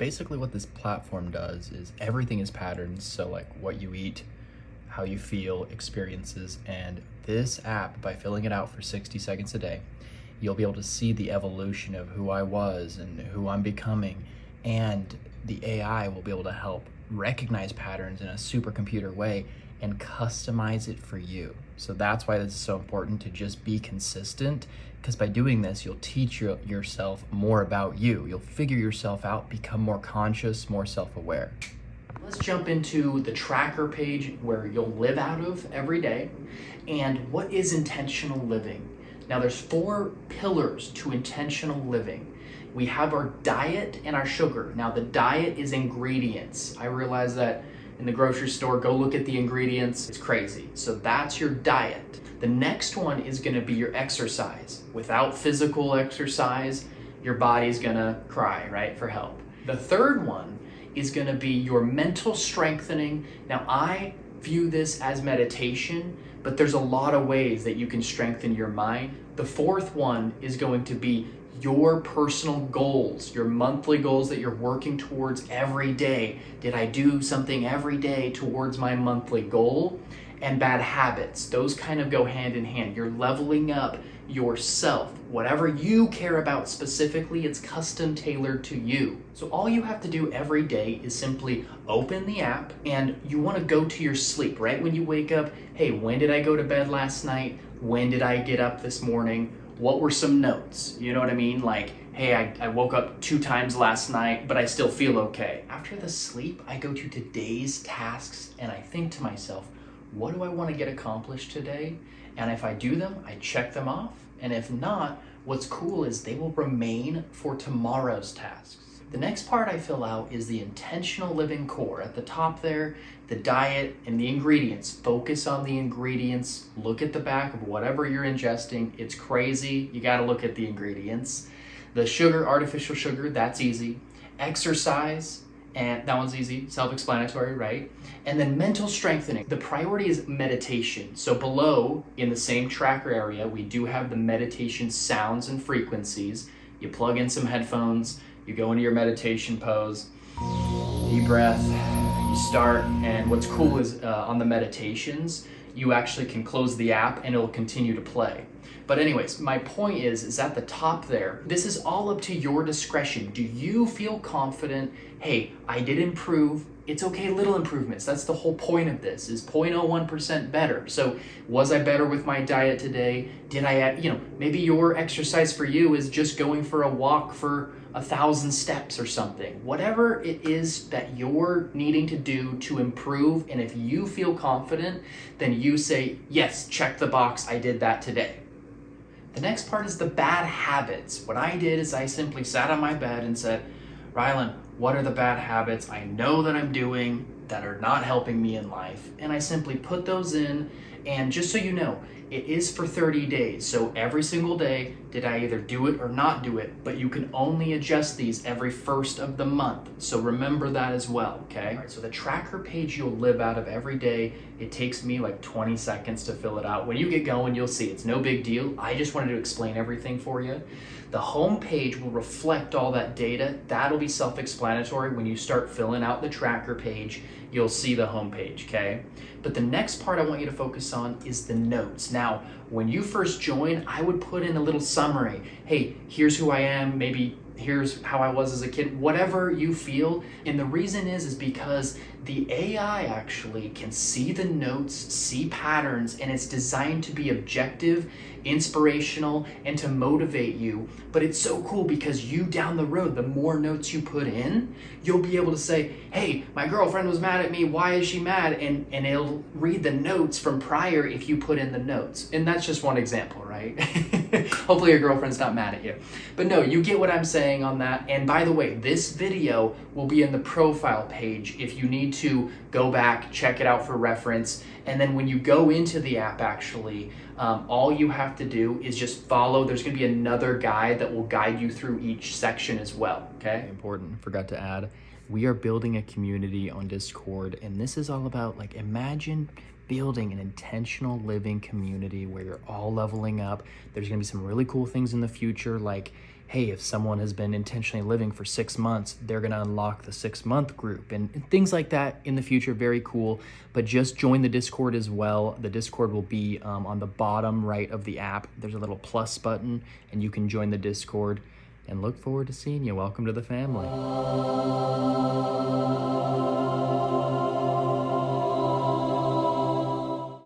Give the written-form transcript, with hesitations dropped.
Basically what this platform does is everything is patterns. So like what you eat, how you feel, experiences, and this app, by filling it out for 60 seconds a day, you'll be able to see the evolution of who I was and who I'm becoming. And the AI will be able to help recognize patterns in a supercomputer way and customize it for you. So that's why this is so important, to just be consistent, because by doing this, you'll teach yourself more about you. You'll figure yourself out, become more conscious, more self-aware. Let's jump into the tracker page where you'll live out of every day. And what is intentional living? Now there's 4 pillars to intentional living. We have our diet and our sugar. Now the diet is ingredients. I realize that in the grocery store, go look at the ingredients, it's crazy. So that's your diet. The next one is gonna be your exercise. Without physical exercise, your body's gonna cry, right, for help. The third one is gonna be your mental strengthening. Now I view this as meditation, but there's a lot of ways that you can strengthen your mind. The fourth one is going to be your personal goals, your monthly goals that you're working towards every day. Did I do something every day towards my monthly goal? And bad habits, those kind of go hand in hand. You're leveling up yourself. Whatever you care about specifically, it's custom tailored to you. So all you have to do every day is simply open the app, and you want to go to your sleep right when you wake up. Hey, when did I go to bed last night? When did I get up this morning? What were some notes? You know what I mean? Like, hey, I woke up 2 times last night, but I still feel okay. After the sleep, I go to today's tasks and I think to myself, what do I want to get accomplished today? And if I do them, I check them off. And if not, what's cool is they will remain for tomorrow's tasks. The next part I fill out is the intentional living core. At the top there, the diet and the ingredients. Focus on the ingredients. Look at the back of whatever you're ingesting. It's crazy. You got to look at the ingredients. The sugar, artificial sugar, that's easy. Exercise, and that one's easy, self-explanatory, right? And then mental strengthening. The priority is meditation. So below, in the same tracker area, we do have the meditation sounds and frequencies. You plug in some headphones, you go into your meditation pose, deep breath, you start, and what's cool is on the meditations, you actually can close the app and it'll continue to play. But anyways, my point is at the top there, this is all up to your discretion. Do you feel confident? Hey, I did improve. It's okay, little improvements. That's the whole point of this, is 0.01% better. So was I better with my diet today? Did I add, maybe your exercise for you is just going for a walk for 1,000 steps or something. Whatever it is that you're needing to do to improve, and if you feel confident, then you say, yes, check the box, I did that today. The next part is the bad habits. What I did is I simply sat on my bed and said, Rylan, what are the bad habits I know that I'm doing that are not helping me in life? And I simply put those in, and just so you know, it is for 30 days. So every single day, did I either do it or not do it? But you can only adjust these every first of the month. So remember that as well, okay? All right, so the tracker page you'll live out of every day, it takes me like 20 seconds to fill it out. When you get going, you'll see it's no big deal. I just wanted to explain everything for you. The home page will reflect all that data. That'll be self-explanatory. When you start filling out the tracker page, you'll see the home page, okay? But the next part I want you to focus on is the notes. Now, when you first join, I would put in a little summary. Hey, here's who I am, maybe here's how I was as a kid, whatever you feel. And the reason is because the AI actually can see the notes, see patterns, and it's designed to be objective, inspirational, and to motivate you. But it's so cool because you down the road, the more notes you put in, you'll be able to say, hey, my girlfriend was mad at me, why is she mad? And it'll read the notes from prior if you put in the notes. And that's just one example, right? Hopefully your girlfriend's not mad at you. But no, you get what I'm saying on that. And by the way, this video will be in the profile page if you need to go back, check it out for reference. And then when you go into the app, actually, all you have to do is just follow. There's going to be another guide that will guide you through each section as well, okay? Important, forgot to add, we are building a community on Discord, and this is all about, like, imagine building an intentional living community where you're all leveling up. There's going to be some really cool things in the future, like, hey, if someone has been intentionally living for 6 months, they're going to unlock the 6-month group and things like that in the future. Very cool. But just join the Discord as well. The Discord will be on the bottom right of the app. There's a little plus button and you can join the Discord, and look forward to seeing you. Welcome to the family.